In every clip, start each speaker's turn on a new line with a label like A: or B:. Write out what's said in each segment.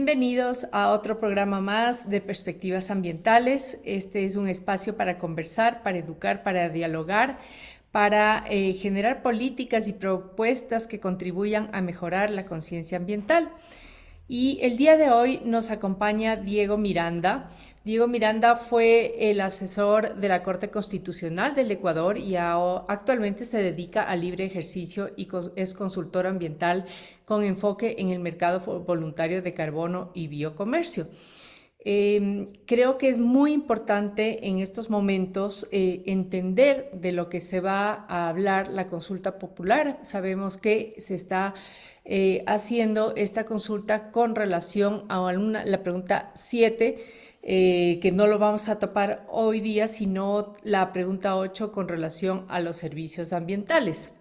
A: Bienvenidos a otro programa más de Perspectivas Ambientales. Este es un espacio para conversar, para educar, para dialogar, para generar políticas y propuestas que contribuyan a mejorar la conciencia ambiental. Y el día de hoy nos acompaña Diego Miranda. Diego Miranda fue el asesor de la Corte Constitucional del Ecuador y actualmente se dedica al libre ejercicio y es consultor ambiental con enfoque en el mercado voluntario de carbono y biocomercio. Creo que es muy importante en estos momentos entender de lo que se va a hablar la consulta popular. Sabemos que se está haciendo esta consulta con relación a la pregunta 7, que no lo vamos a topar hoy día, sino la pregunta 8 con relación a los servicios ambientales.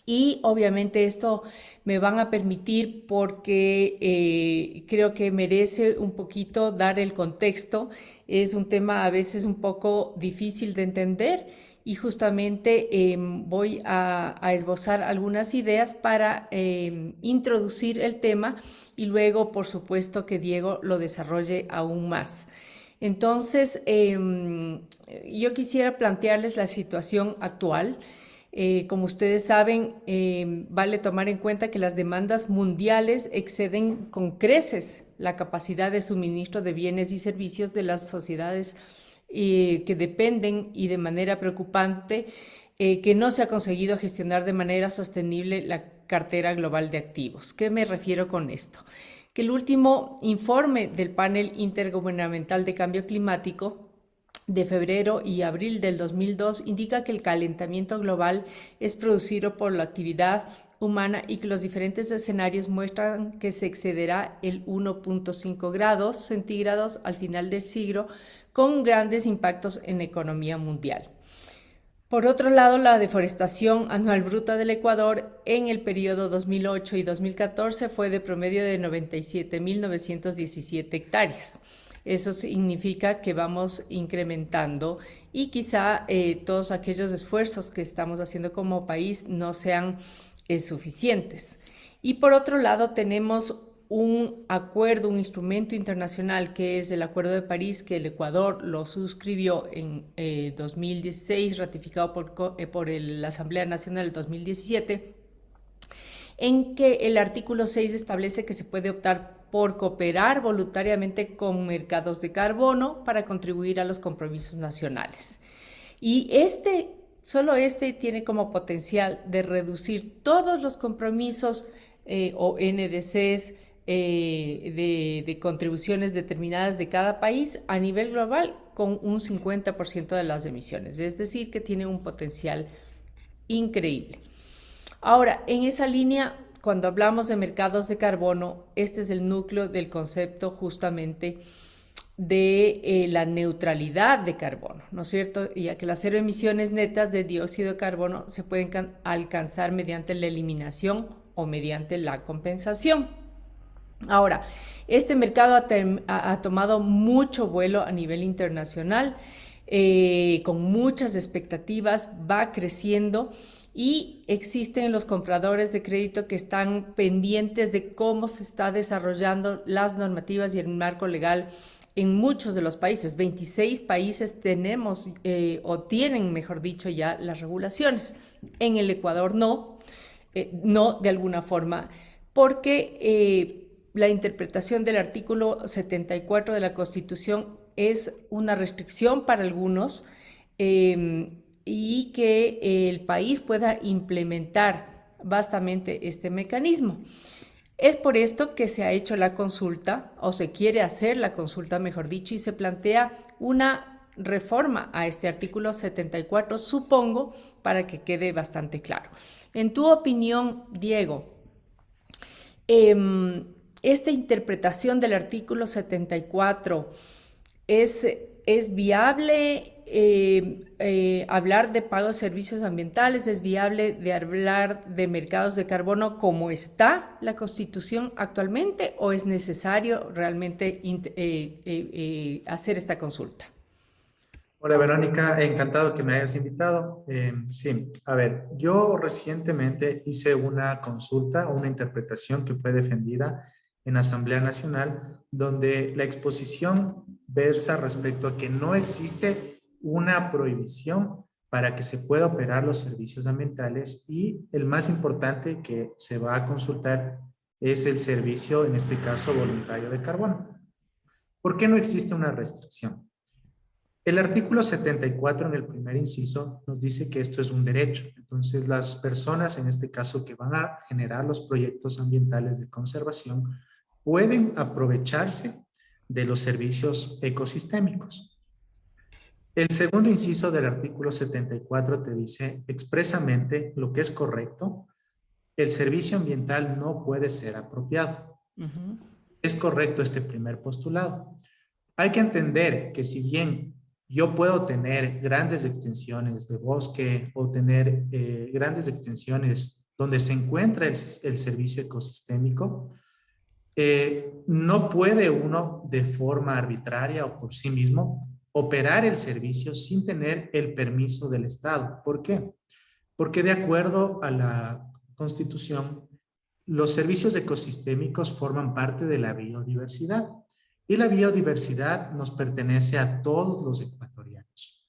A: Y obviamente esto me van a permitir porque creo que merece un poquito dar el contexto. Es un tema a veces un poco difícil de entender y justamente voy a esbozar algunas ideas para introducir el tema y luego, por supuesto, que Diego lo desarrolle aún más. Entonces, yo quisiera plantearles la situación actual. Como ustedes saben, vale tomar en cuenta que las demandas mundiales exceden con creces la capacidad de suministro de bienes y servicios de las sociedades que dependen y de manera preocupante que no se ha conseguido gestionar de manera sostenible la cartera global de activos. ¿Qué me refiero con esto? Que el último informe del Panel Intergubernamental de Cambio Climático de febrero y abril del 2002 indica que el calentamiento global es producido por la actividad humana y que los diferentes escenarios muestran que se excederá el 1.5 grados centígrados al final del siglo, con grandes impactos en la economía mundial. Por otro lado, la deforestación anual bruta del Ecuador en el periodo 2008 y 2014 fue de promedio de 97.917 hectáreas. Eso significa que vamos incrementando y quizá todos aquellos esfuerzos que estamos haciendo como país no sean suficientes. Y por otro lado tenemos un acuerdo, un instrumento internacional que es el Acuerdo de París, que el Ecuador lo suscribió en 2016, ratificado por la Asamblea Nacional en 2017, en que el artículo 6 establece que se puede optar por cooperar voluntariamente con mercados de carbono para contribuir a los compromisos nacionales. Y solo este tiene como potencial de reducir todos los compromisos o NDCs de contribuciones determinadas de cada país a nivel global con un 50% de las emisiones. Es decir, que tiene un potencial increíble. Ahora, en esa línea, cuando hablamos de mercados de carbono, este es el núcleo del concepto justamente de la neutralidad de carbono, ¿no es cierto? Ya que las cero emisiones netas de dióxido de carbono se pueden alcanzar mediante la eliminación o mediante la compensación. Ahora, este mercado ha tomado mucho vuelo a nivel internacional, con muchas expectativas, va creciendo y existen los compradores de crédito que están pendientes de cómo se está desarrollando las normativas y el marco legal en muchos de los países. 26 países tenemos o tienen, mejor dicho, ya las regulaciones. En el Ecuador no de alguna forma, porque la interpretación del artículo 74 de la Constitución es una restricción para algunos y que el país pueda implementar vastamente este mecanismo. Es por esto que se ha hecho la consulta, o se quiere hacer la consulta, mejor dicho, y se plantea una reforma a este artículo 74, supongo, para que quede bastante claro. En tu opinión, Diego, esta interpretación del artículo 74 es viable hablar de pago de servicios ambientales, es viable de hablar de mercados de carbono como está la Constitución actualmente, o es necesario realmente hacer esta consulta.
B: Hola Verónica, encantado que me hayas invitado. Sí, a ver, yo recientemente hice una consulta, una interpretación que fue defendida en Asamblea Nacional, donde la exposición versa respecto a que no existe una prohibición para que se pueda operar los servicios ambientales y el más importante que se va a consultar es el servicio, en este caso voluntario de carbono. ¿Por qué no existe una restricción? El artículo 74 en el primer inciso nos dice que esto es un derecho. Entonces las personas, en este caso, que van a generar los proyectos ambientales de conservación, pueden aprovecharse de los servicios ecosistémicos. El segundo inciso del artículo 74 te dice expresamente lo que es correcto. El servicio ambiental no puede ser apropiado. Es correcto este primer postulado. Hay que entender que si bien yo puedo tener grandes extensiones de bosque o tener grandes extensiones donde se encuentra el servicio ecosistémico, no puede uno de forma arbitraria o por sí mismo operar el servicio sin tener el permiso del Estado. ¿Por qué? Porque de acuerdo a la Constitución, los servicios ecosistémicos forman parte de la biodiversidad y la biodiversidad nos pertenece a todos los ecuatorianos.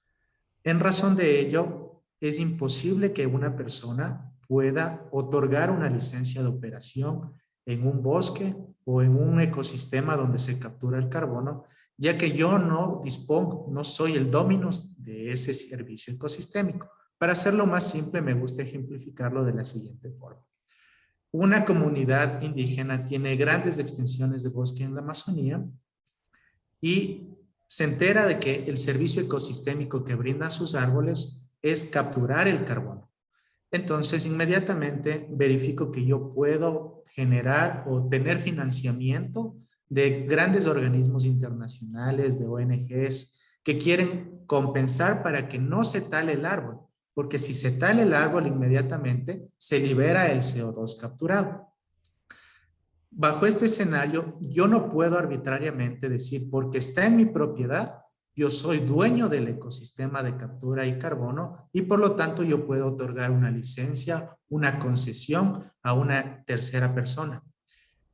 B: En razón de ello, es imposible que una persona pueda otorgar una licencia de operación en un bosque o en un ecosistema donde se captura el carbono, ya que yo no dispongo, no soy el dominus de ese servicio ecosistémico. Para hacerlo más simple, me gusta ejemplificarlo de la siguiente forma. Una comunidad indígena tiene grandes extensiones de bosque en la Amazonía y se entera de que el servicio ecosistémico que brindan sus árboles es capturar el carbono. Entonces, inmediatamente verifico que yo puedo generar o tener financiamiento de grandes organismos internacionales, de ONGs, que quieren compensar para que no se tale el árbol, porque si se tala el árbol inmediatamente se libera el CO2 capturado. Bajo este escenario, yo no puedo arbitrariamente decir, porque está en mi propiedad, yo soy dueño del ecosistema de captura y carbono y por lo tanto yo puedo otorgar una licencia, una concesión a una tercera persona.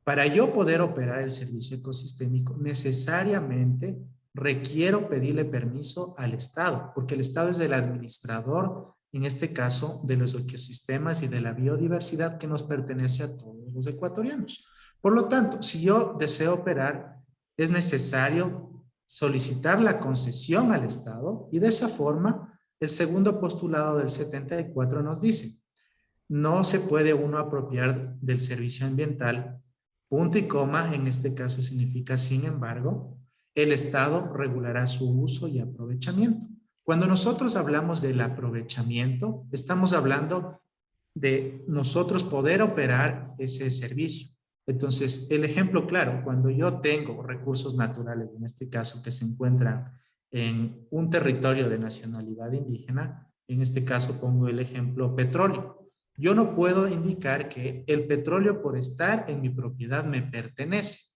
B: Para yo poder operar el servicio ecosistémico, necesariamente requiero pedirle permiso al Estado, porque el Estado es el administrador, en este caso, de los ecosistemas y de la biodiversidad que nos pertenece a todos los ecuatorianos. Por lo tanto, si yo deseo operar, es necesario solicitar la concesión al Estado y de esa forma, el segundo postulado del 74 nos dice, no se puede uno apropiar del servicio ambiental, punto y coma, en este caso significa sin embargo, el Estado regulará su uso y aprovechamiento. Cuando nosotros hablamos del aprovechamiento, estamos hablando de nosotros poder operar ese servicio. Entonces, el ejemplo claro, cuando yo tengo recursos naturales, en este caso que se encuentran en un territorio de nacionalidad indígena, en este caso pongo el ejemplo petróleo. Yo no puedo indicar que el petróleo por estar en mi propiedad me pertenece,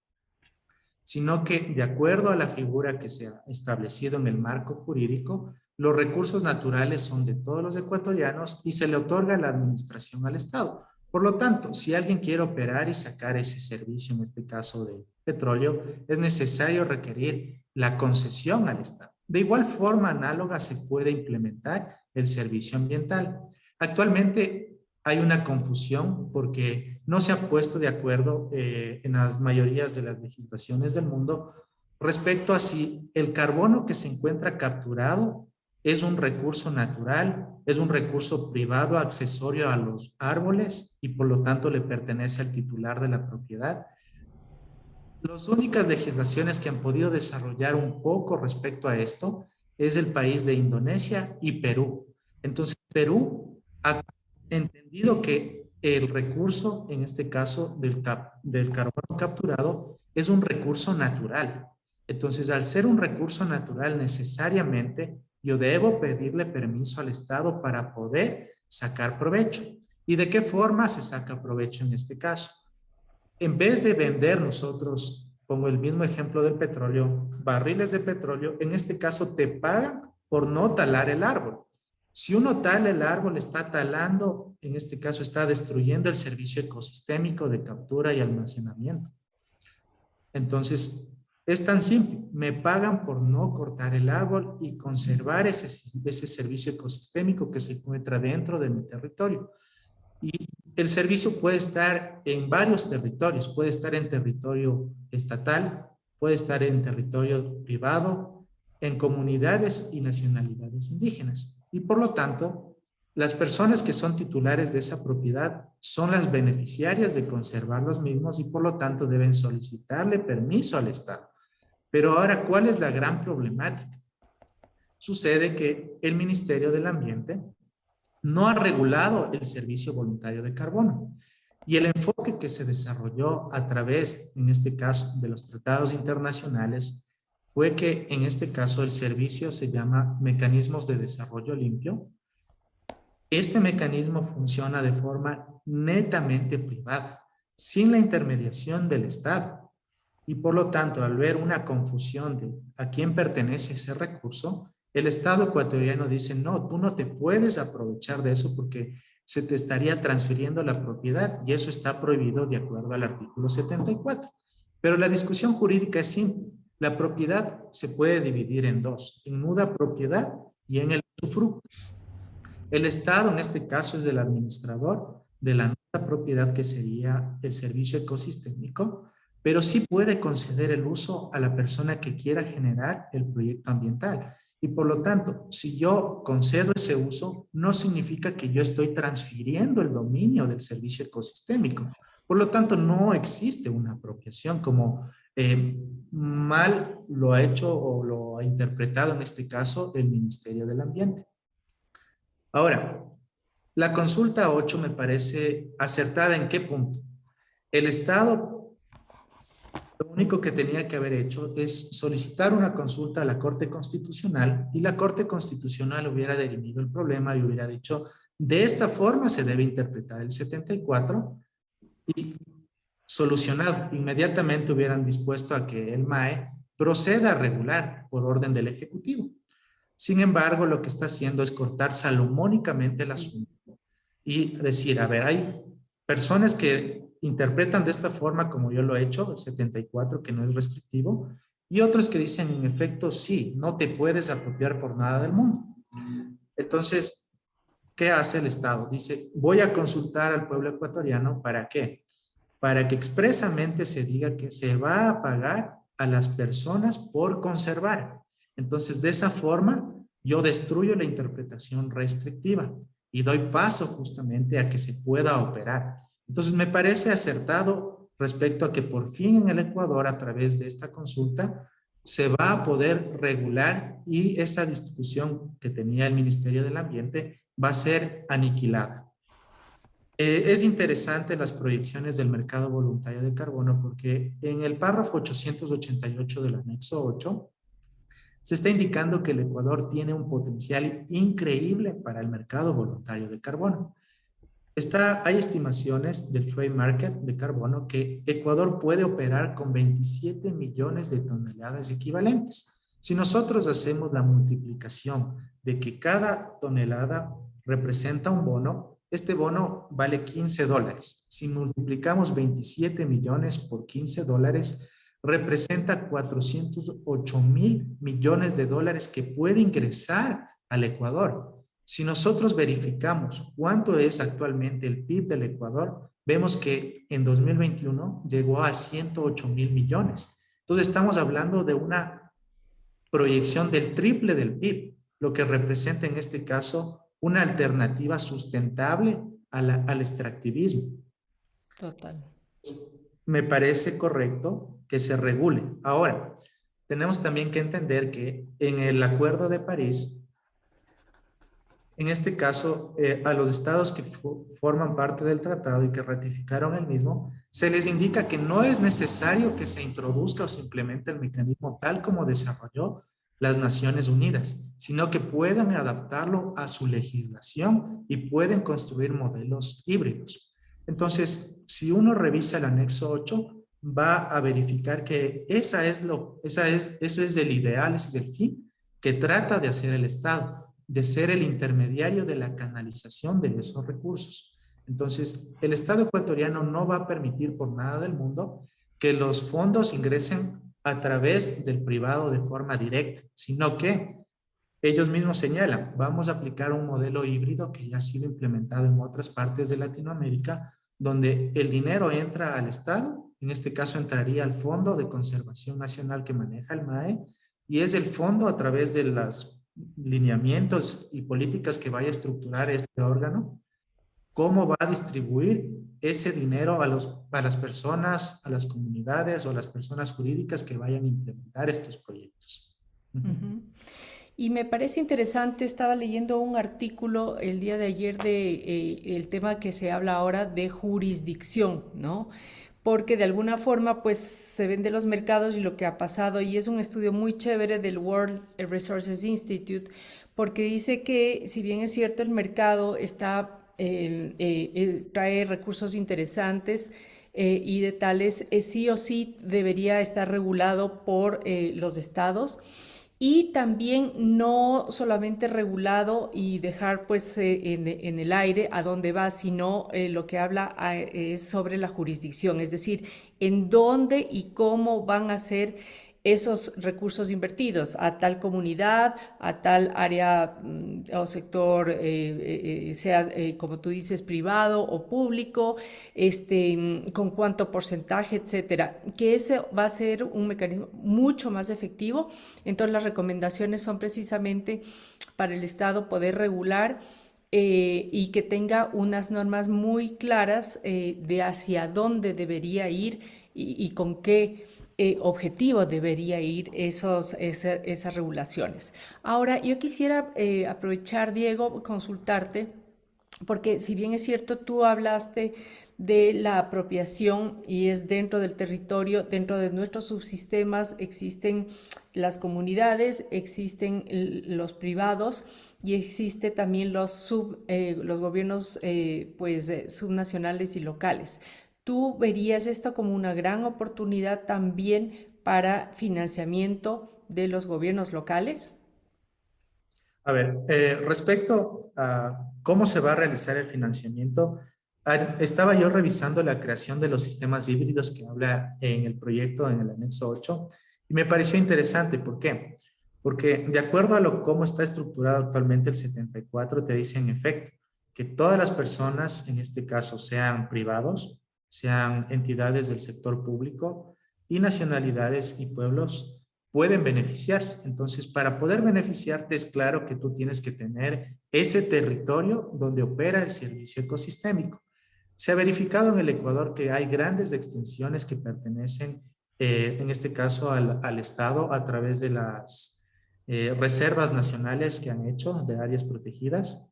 B: sino que de acuerdo a la figura que se ha establecido en el marco jurídico, los recursos naturales son de todos los ecuatorianos y se le otorga la administración al Estado. Por lo tanto, si alguien quiere operar y sacar ese servicio, en este caso de petróleo, es necesario requerir la concesión al Estado. De igual forma análoga se puede implementar el servicio ambiental. Actualmente hay una confusión porque no se ha puesto de acuerdo en las mayorías de las legislaciones del mundo respecto a si el carbono que se encuentra capturado es un recurso natural, es un recurso privado accesorio a los árboles y por lo tanto le pertenece al titular de la propiedad. Las únicas legislaciones que han podido desarrollar un poco respecto a esto es el país de Indonesia y Perú. Entonces, Perú ha entendido que el recurso, en este caso del carbono capturado, es un recurso natural. Entonces, al ser un recurso natural, necesariamente yo debo pedirle permiso al Estado para poder sacar provecho. ¿Y de qué forma se saca provecho en este caso? En vez de vender nosotros, pongo el mismo ejemplo del petróleo, barriles de petróleo, en este caso te pagan por no talar el árbol. Si uno tala el árbol, está talando, en este caso está destruyendo el servicio ecosistémico de captura y almacenamiento. Entonces, es tan simple. Me pagan por no cortar el árbol y conservar ese servicio ecosistémico que se encuentra dentro de mi territorio. Y el servicio puede estar en varios territorios. Puede estar en territorio estatal, puede estar en territorio privado, en comunidades y nacionalidades indígenas. Y por lo tanto, las personas que son titulares de esa propiedad son las beneficiarias de conservar los mismos y por lo tanto deben solicitarle permiso al Estado. Pero ahora, ¿cuál es la gran problemática? Sucede que el Ministerio del Ambiente no ha regulado el servicio voluntario de carbono. Y el enfoque que se desarrolló a través, en este caso, de los tratados internacionales, fue que en este caso el servicio se llama Mecanismos de Desarrollo Limpio. Este mecanismo funciona de forma netamente privada, sin la intermediación del Estado. Y por lo tanto, al ver una confusión de a quién pertenece ese recurso, el Estado ecuatoriano dice, no, tú no te puedes aprovechar de eso porque se te estaría transfiriendo la propiedad y eso está prohibido de acuerdo al artículo 74. Pero la discusión jurídica es simple. La propiedad se puede dividir en dos, en nuda propiedad y en el usufructo. El Estado, en este caso, es el administrador de la nuda propiedad que sería el servicio ecosistémico, pero sí puede conceder el uso a la persona que quiera generar el proyecto ambiental. Y por lo tanto, si yo concedo ese uso, no significa que yo estoy transfiriendo el dominio del servicio ecosistémico. Por lo tanto, no existe una apropiación como mal lo ha hecho o lo ha interpretado en este caso el Ministerio del Ambiente. Ahora, la consulta 8 me parece acertada en qué punto. El Estado lo único que tenía que haber hecho es solicitar una consulta a la Corte Constitucional y la Corte Constitucional hubiera dirimido el problema y hubiera dicho, de esta forma se debe interpretar el 74 y solucionado. Inmediatamente hubieran dispuesto a que el MAE proceda a regular por orden del Ejecutivo. Sin embargo, lo que está haciendo es cortar salomónicamente el asunto y decir, a ver, hay personas que interpretan de esta forma como yo lo he hecho, el 74, que no es restrictivo, y otros que dicen, en efecto, sí, no te puedes apropiar por nada del mundo. Entonces, ¿qué hace el Estado? Dice, voy a consultar al pueblo ecuatoriano, ¿para qué? Para que expresamente se diga que se va a pagar a las personas por conservar. Entonces, de esa forma, yo destruyo la interpretación restrictiva y doy paso justamente a que se pueda operar. Entonces, me parece acertado respecto a que por fin en el Ecuador, a través de esta consulta, se va a poder regular y esa distribución que tenía el Ministerio del Ambiente va a ser aniquilada. Es interesante las proyecciones del mercado voluntario de carbono porque en el párrafo 888 del anexo 8 se está indicando que el Ecuador tiene un potencial increíble para el mercado voluntario de carbono. Hay estimaciones del Free Market de carbono que Ecuador puede operar con 27 millones de toneladas equivalentes. Si nosotros hacemos la multiplicación de que cada tonelada representa un bono, este bono vale $15. Si multiplicamos 27 millones por $15, representa 408 millones de dólares que puede ingresar al Ecuador. Si nosotros verificamos cuánto es actualmente el PIB del Ecuador, vemos que en 2021 llegó a 108 mil millones. Entonces estamos hablando de una proyección del triple del PIB, lo que representa en este caso una alternativa sustentable al extractivismo.
A: Total.
B: Me parece correcto que se regule. Ahora, tenemos también que entender que en el Acuerdo de París, en este caso, a los estados que forman parte del tratado y que ratificaron el mismo, se les indica que no es necesario que se introduzca o se implemente el mecanismo tal como desarrolló las Naciones Unidas, sino que puedan adaptarlo a su legislación y pueden construir modelos híbridos. Entonces, si uno revisa el anexo 8, va a verificar que eso es el ideal, ese es el fin que trata de hacer el Estado, de ser el intermediario de la canalización de esos recursos. Entonces, el Estado ecuatoriano no va a permitir por nada del mundo que los fondos ingresen a través del privado de forma directa, sino que ellos mismos señalan, vamos a aplicar un modelo híbrido que ya ha sido implementado en otras partes de Latinoamérica, donde el dinero entra al Estado, en este caso entraría al Fondo de Conservación Nacional que maneja el MAE, y es el fondo a través de los lineamientos y políticas que vaya a estructurar este órgano, cómo va a distribuir ese dinero a las personas, a las comunidades o a las personas jurídicas que vayan a implementar estos proyectos.
A: Ujú. Y me parece interesante, estaba leyendo un artículo el día de ayer de el tema que se habla ahora de jurisdicción, ¿no? Porque de alguna forma pues se ven de los mercados y lo que ha pasado, y es un estudio muy chévere del World Resources Institute, porque dice que si bien es cierto el mercado está, trae recursos interesantes, y de tales, sí o sí debería estar regulado por los estados, y también no solamente regulado y dejar pues en el aire a dónde va, sino lo que habla es sobre la jurisdicción, es decir, en dónde y cómo van a ser esos recursos invertidos a tal comunidad, a tal área o sector, sea como tú dices, privado o público, con cuánto porcentaje, etcétera. Que ese va a ser un mecanismo mucho más efectivo. Entonces las recomendaciones son precisamente para el Estado poder regular, y que tenga unas normas muy claras de hacia dónde debería ir y con qué objetivo debería ir esas regulaciones. Ahora, yo quisiera aprovechar, Diego, consultarte, porque si bien es cierto, tú hablaste de la apropiación y es dentro del territorio, dentro de nuestros subsistemas existen las comunidades, existen los privados y existe también los gobiernos subnacionales y locales. ¿Tú verías esto como una gran oportunidad también para financiamiento de los gobiernos locales?
B: A ver, respecto a cómo se va a realizar el financiamiento, estaba yo revisando la creación de los sistemas híbridos que habla en el proyecto, en el anexo 8, y me pareció interesante. ¿Por qué? Porque de acuerdo a cómo está estructurado actualmente el 74, te dice en efecto que todas las personas, en este caso sean privados, sean entidades del sector público y nacionalidades y pueblos, pueden beneficiarse. Entonces, para poder beneficiarte es claro que tú tienes que tener ese territorio donde opera el servicio ecosistémico. Se ha verificado en el Ecuador que hay grandes extensiones que pertenecen, en este caso, al Estado a través de las reservas nacionales que han hecho de áreas protegidas.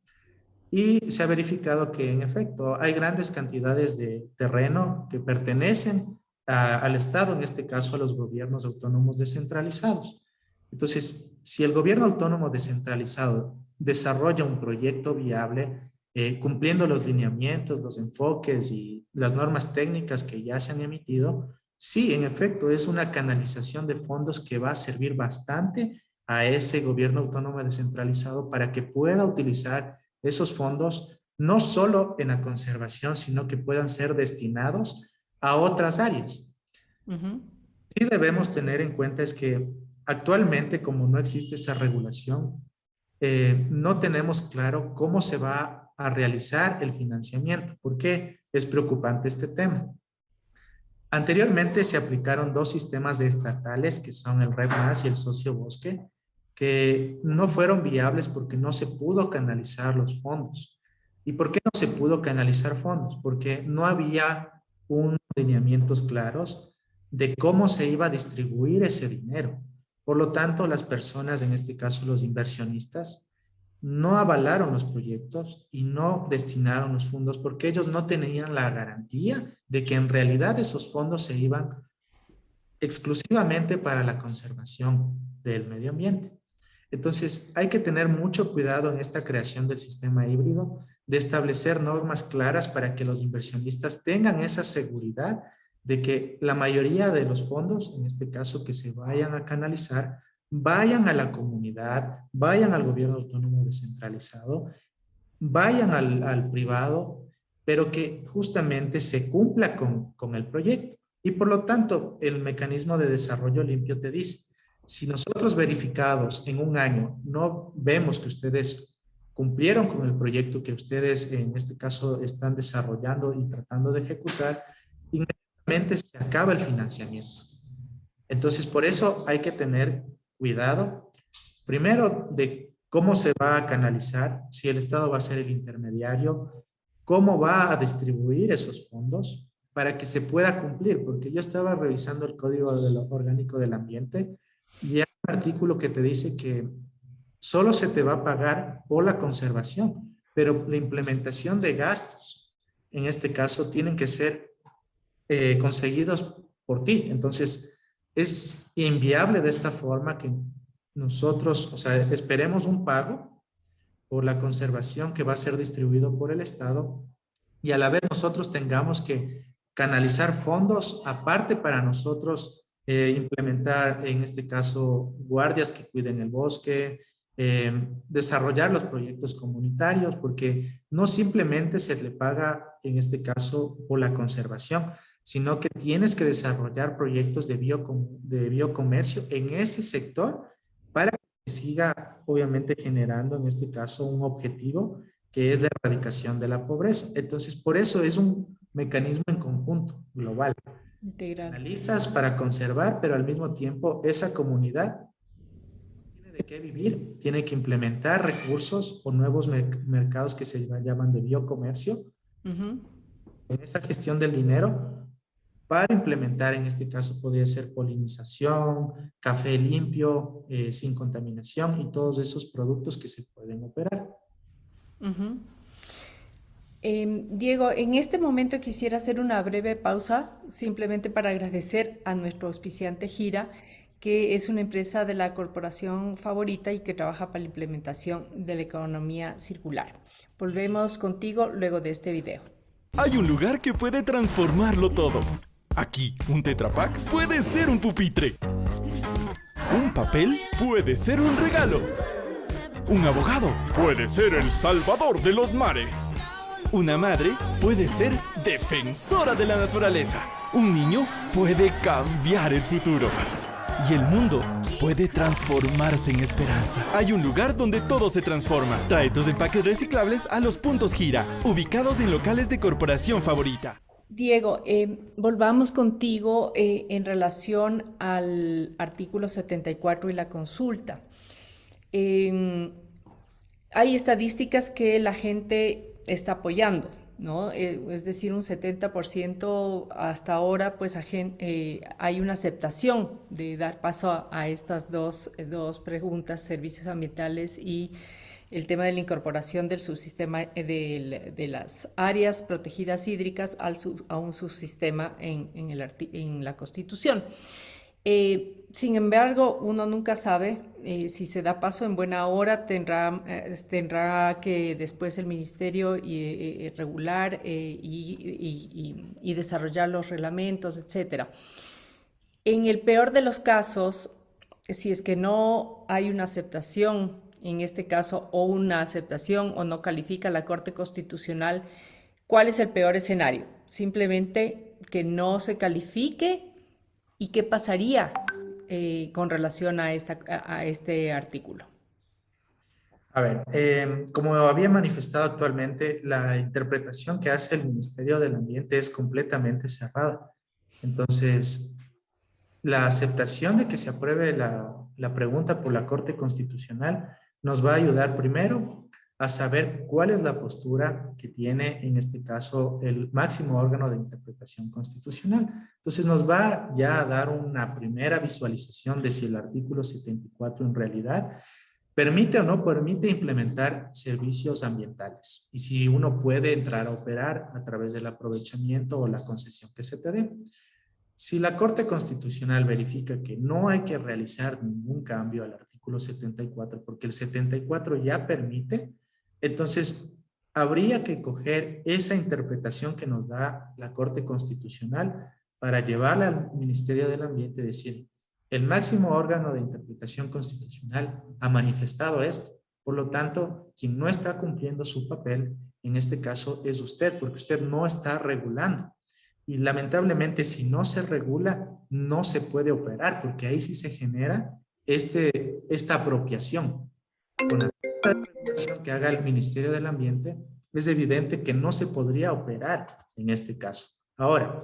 B: Y se ha verificado que, en efecto, hay grandes cantidades de terreno que pertenecen al Estado, en este caso a los gobiernos autónomos descentralizados. Entonces, si el gobierno autónomo descentralizado desarrolla un proyecto viable, cumpliendo los lineamientos, los enfoques y las normas técnicas que ya se han emitido, sí, en efecto, es una canalización de fondos que va a servir bastante a ese gobierno autónomo descentralizado para que pueda utilizar esos fondos no solo en la conservación, sino que puedan ser destinados a otras áreas.
A: Ujú.
B: Sí debemos tener en cuenta es que actualmente, como no existe esa regulación, no tenemos claro cómo se va a realizar el financiamiento. ¿Por qué es preocupante este tema? Anteriormente se aplicaron dos sistemas estatales, que son el REPMAS y el Socio Bosque, que no fueron viables porque no se pudo canalizar los fondos. ¿Y por qué no se pudo canalizar fondos? Porque no había unos lineamientos claros de cómo se iba a distribuir ese dinero. Por lo tanto, las personas, en este caso los inversionistas, no avalaron los proyectos y no destinaron los fondos porque ellos no tenían la garantía de que en realidad esos fondos se iban exclusivamente para la conservación del medio ambiente. Entonces, hay que tener mucho cuidado en esta creación del sistema híbrido, de establecer normas claras para que los inversionistas tengan esa seguridad de que la mayoría de los fondos, en este caso que se vayan a canalizar, vayan a la comunidad, vayan al gobierno autónomo descentralizado, vayan al privado, pero que justamente se cumpla con el proyecto. Y por lo tanto, el mecanismo de desarrollo limpio te dice, si nosotros verificados en un año no vemos que ustedes cumplieron con el proyecto que ustedes en este caso están desarrollando y tratando de ejecutar, inmediatamente se acaba el financiamiento. Entonces, por eso hay que tener cuidado, primero, de cómo se va a canalizar, si el Estado va a ser el intermediario, cómo va a distribuir esos fondos para que se pueda cumplir, porque yo estaba revisando el Código Orgánico del Ambiente y hay un artículo que te dice que solo se te va a pagar por la conservación, pero la implementación de gastos, en este caso, tienen que ser conseguidos por ti. Entonces, es inviable de esta forma que nosotros, o sea, esperemos un pago por la conservación que va a ser distribuido por el Estado y a la vez nosotros tengamos que canalizar fondos aparte para nosotros implementar, en este caso, guardias que cuiden el bosque, desarrollar los proyectos comunitarios, porque no simplemente se le paga, en este caso, por la conservación, sino que tienes que desarrollar proyectos de biocomercio en ese sector para que siga, obviamente, generando, en este caso, un objetivo que es la erradicación de la pobreza. Entonces, por eso es un mecanismo en conjunto, global.
A: Integral.
B: Analizas para conservar, pero al mismo tiempo esa comunidad tiene de qué vivir, tiene que implementar recursos o nuevos mercados que se llaman de biocomercio
A: Ujú.
B: en esa gestión del dinero para implementar, en este caso podría ser polinización, café limpio, sin contaminación y todos esos productos que se pueden operar.
A: Ujú. Diego, en este momento quisiera hacer una breve pausa simplemente para agradecer a nuestro auspiciante Gira, que es una empresa de la corporación favorita y que trabaja para la implementación de la economía circular. Volvemos contigo luego de este video.
C: Hay un lugar que puede transformarlo todo. Aquí, un Tetra Pak puede ser un pupitre. Un papel puede ser un regalo. Un abogado puede ser el salvador de los mares. Una madre puede ser defensora de la naturaleza. Un niño puede cambiar el futuro. Y el mundo puede transformarse en esperanza. Hay un lugar donde todo se transforma. Trae tus empaques reciclables a los puntos Gira, ubicados en locales de corporación favorita.
A: Diego, volvamos contigo en relación al artículo 74 y la consulta. Hay estadísticas que la gente está apoyando, ¿no? Es decir, un 70% hasta ahora, pues hay una aceptación de dar paso a estas dos preguntas, servicios ambientales y el tema de la incorporación del subsistema de las áreas protegidas hídricas a un subsistema en la Constitución. Sin embargo, uno nunca sabe si se da paso en buena hora, tendrá que después el ministerio regular y desarrollar los reglamentos, etcétera. En el peor de los casos, si es que no hay una aceptación, en este caso, o una aceptación o no califica la Corte Constitucional, ¿cuál es el peor escenario? Simplemente que no se califique. ¿Y qué pasaría con relación a este artículo?
B: A ver, como había manifestado actualmente, la interpretación que hace el Ministerio del Ambiente es completamente cerrada. Entonces, la aceptación de que se apruebe la pregunta por la Corte Constitucional nos va a ayudar primero a saber cuál es la postura que tiene en este caso el máximo órgano de interpretación constitucional. Entonces nos va ya a dar una primera visualización de si el artículo 74 en realidad permite o no permite implementar servicios ambientales y si uno puede entrar a operar a través del aprovechamiento o la concesión que se te dé. Si la Corte Constitucional verifica que no hay que realizar ningún cambio al artículo 74 porque el 74 ya permite, entonces habría que coger esa interpretación que nos da la Corte Constitucional para llevarla al Ministerio del Ambiente y decir, el máximo órgano de interpretación constitucional ha manifestado esto. Por lo tanto, quien no está cumpliendo su papel, en este caso, es usted, porque usted no está regulando. y lamentablemente si no se regula, no se puede operar, porque ahí sí se genera esta apropiación. Con la regulación que haga el Ministerio del Ambiente, es evidente que no se podría operar en este caso. Ahora,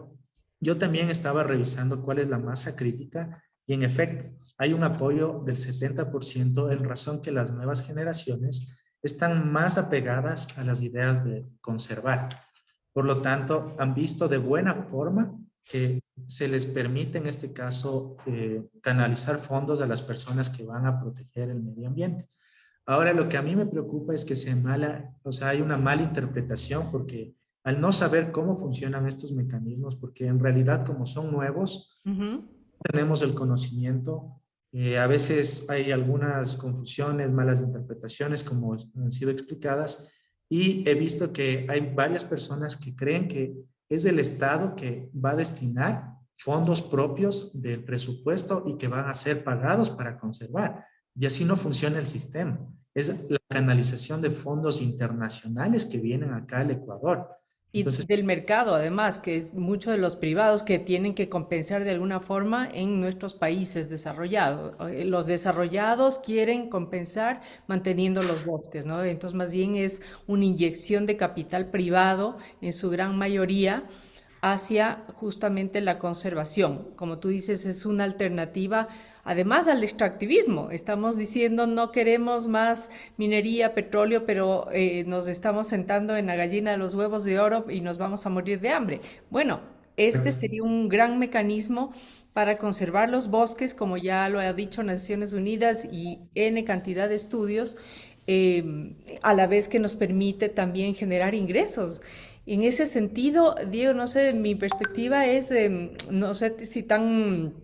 B: yo también estaba revisando cuál es la masa crítica y en efecto hay un apoyo del 70% en razón que las nuevas generaciones están más apegadas a las ideas de conservar. Por lo tanto, han visto de buena forma que se les permite en este caso canalizar fondos a las personas que van a proteger el medio ambiente. Ahora, lo que a mí me preocupa es que hay una mala interpretación porque al no saber cómo funcionan estos mecanismos, porque en realidad como son nuevos, tenemos el conocimiento, a veces hay algunas confusiones, malas interpretaciones como han sido explicadas y he visto que hay varias personas que creen que es el Estado que va a destinar fondos propios del presupuesto y que van a ser pagados para conservar. Y así no funciona el sistema. Es la canalización de fondos internacionales que vienen acá al Ecuador.
A: Y
B: Entonces,
A: del mercado, además, que es mucho de los privados que tienen que compensar de alguna forma en nuestros países desarrollados. Los desarrollados quieren compensar manteniendo los bosques, ¿no? Entonces, más bien es una inyección de capital privado en su gran mayoría hacia justamente la conservación. Como tú dices, es una alternativa además al extractivismo. Estamos diciendo no queremos más minería, petróleo, pero nos estamos sentando en la gallina de los huevos de oro y nos vamos a morir de hambre. Bueno, este sería un gran mecanismo para conservar los bosques, como ya lo ha dicho Naciones Unidas y N cantidad de estudios, a la vez que nos permite también generar ingresos. En ese sentido, Diego, no sé, mi perspectiva es, no sé si tan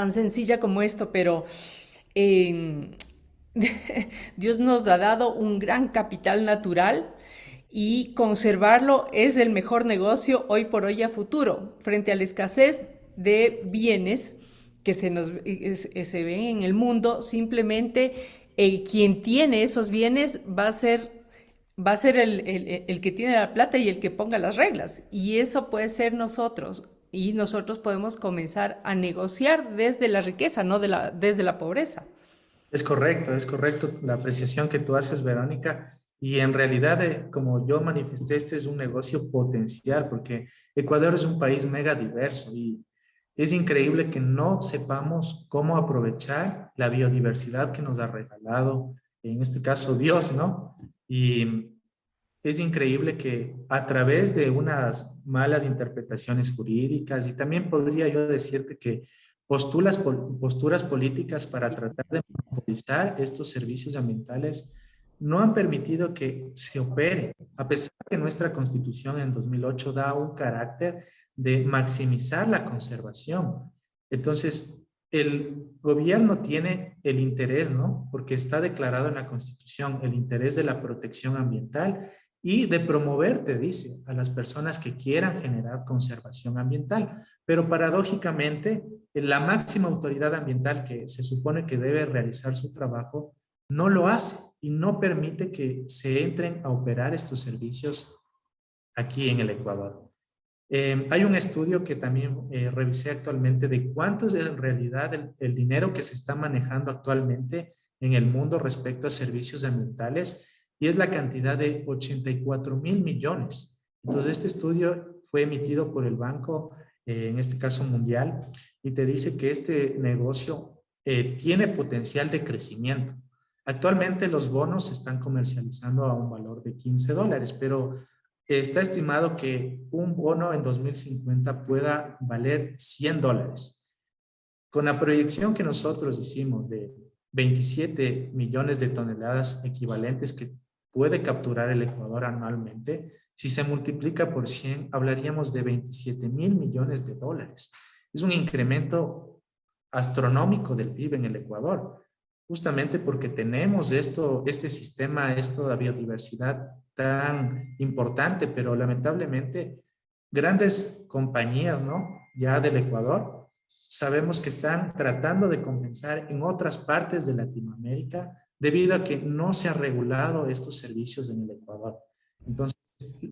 A: sencilla como esto, pero eh, Dios nos ha dado un gran capital natural y conservarlo es el mejor negocio hoy por hoy a futuro, frente a la escasez de bienes que se ven en el mundo. Simplemente quien tiene esos bienes va a ser el que tiene la plata y el que ponga las reglas. Y eso puede ser nosotros. Y nosotros podemos comenzar a negociar desde la riqueza, no desde la pobreza.
B: es correcto la apreciación que tú haces, Verónica. Y en realidad, como yo manifesté, este es un negocio potencial porque Ecuador es un país mega diverso y es increíble que no sepamos cómo aprovechar la biodiversidad que nos ha regalado, en este caso Dios, ¿no? Y es increíble que a través de unas malas interpretaciones jurídicas y también podría yo decirte que posturas políticas para tratar de monopolizar estos servicios ambientales no han permitido que se opere, a pesar que nuestra Constitución en 2008 da un carácter de maximizar la conservación. Entonces, el gobierno tiene el interés, ¿no? Porque está declarado en la Constitución el interés de la protección ambiental y de promover, te dice, a las personas que quieran generar conservación ambiental. Pero paradójicamente, la máxima autoridad ambiental que se supone que debe realizar su trabajo, no lo hace y no permite que se entren a operar estos servicios aquí en el Ecuador. Hay un estudio que también revisé actualmente de cuánto es en realidad el dinero que se está manejando actualmente en el mundo respecto a servicios ambientales y es la cantidad de 84.000 millones. Entonces, este estudio fue emitido por el Banco, en este caso mundial, y te dice que este negocio tiene potencial de crecimiento. Actualmente los bonos se están comercializando a un valor de $15, pero está estimado que un bono en 2050 pueda valer $100. Con la proyección que nosotros hicimos de 27 millones de toneladas equivalentes que puede capturar el Ecuador anualmente, si se multiplica por 100, hablaríamos de 27.000 millones de dólares. Es un incremento astronómico del PIB en el Ecuador, justamente porque tenemos este sistema, esta biodiversidad tan importante, pero lamentablemente grandes compañías, ¿no? Ya del Ecuador, sabemos que están tratando de compensar en otras partes de Latinoamérica debido a que no se ha regulado estos servicios en el Ecuador. Entonces,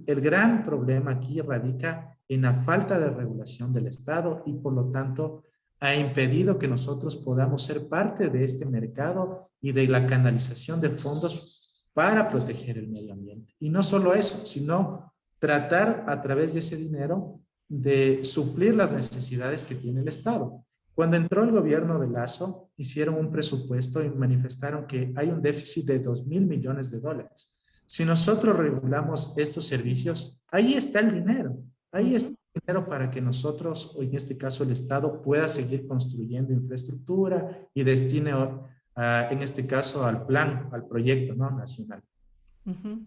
B: el gran problema aquí radica en la falta de regulación del Estado y por lo tanto ha impedido que nosotros podamos ser parte de este mercado y de la canalización de fondos para proteger el medio ambiente. Y no solo eso, sino tratar a través de ese dinero de suplir las necesidades que tiene el Estado. Cuando entró el gobierno de Lazo, hicieron un presupuesto y manifestaron que hay un déficit de 2.000 millones de dólares. Si nosotros regulamos estos servicios, ahí está el dinero. Ahí está el dinero para que nosotros, o en este caso el Estado, pueda seguir construyendo infraestructura y destine, en este caso, al plan, al proyecto, ¿no?, nacional.
A: Uh-huh.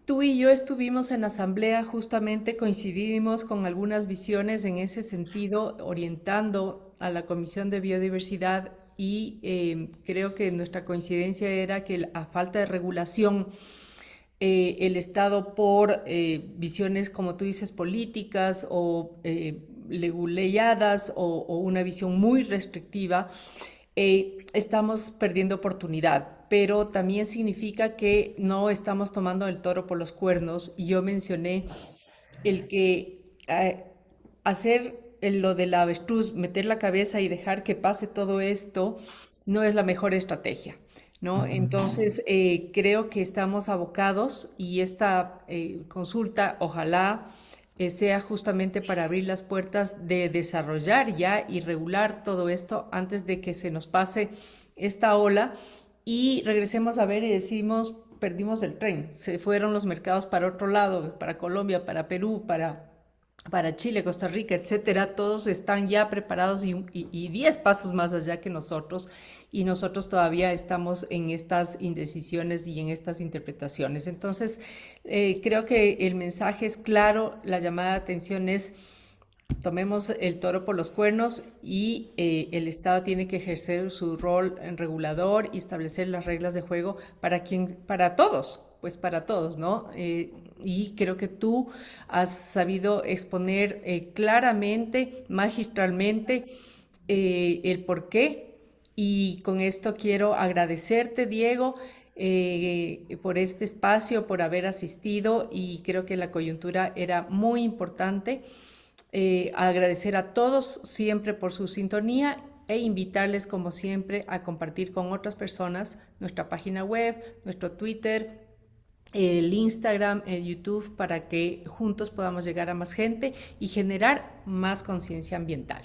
A: Tú y yo estuvimos en asamblea, justamente coincidimos con algunas visiones en ese sentido, orientando a la Comisión de Biodiversidad y creo que nuestra coincidencia era que a falta de regulación, el Estado por visiones, como tú dices, políticas o leguleyadas o una visión muy restrictiva, estamos perdiendo oportunidad, pero también significa que no estamos tomando el toro por los cuernos. Y yo mencioné el que hacer lo del avestruz, meter la cabeza y dejar que pase todo esto, no es la mejor estrategia, ¿no? Entonces, creo que estamos abocados y esta consulta, ojalá sea justamente para abrir las puertas de desarrollar ya y regular todo esto antes de que se nos pase esta ola y regresemos a ver y decimos, perdimos el tren, se fueron los mercados para otro lado, para Colombia, para Perú, para Chile, Costa Rica, etcétera, todos están ya preparados y 10 pasos más allá que nosotros, y nosotros todavía estamos en estas indecisiones y en estas interpretaciones. Entonces, creo que el mensaje es claro, la llamada de atención es: tomemos el toro por los cuernos y el Estado tiene que ejercer su rol en regulador y establecer las reglas de juego para todos, pues para todos, ¿no? Y creo que tú has sabido exponer claramente, magistralmente, el por qué. Y con esto quiero agradecerte, Diego, por este espacio, por haber asistido, y creo que la coyuntura era muy importante. Agradecer a todos siempre por su sintonía e invitarles, como siempre, a compartir con otras personas nuestra página web, nuestro Twitter, el Instagram, el YouTube, para que juntos podamos llegar a más gente y generar más conciencia ambiental.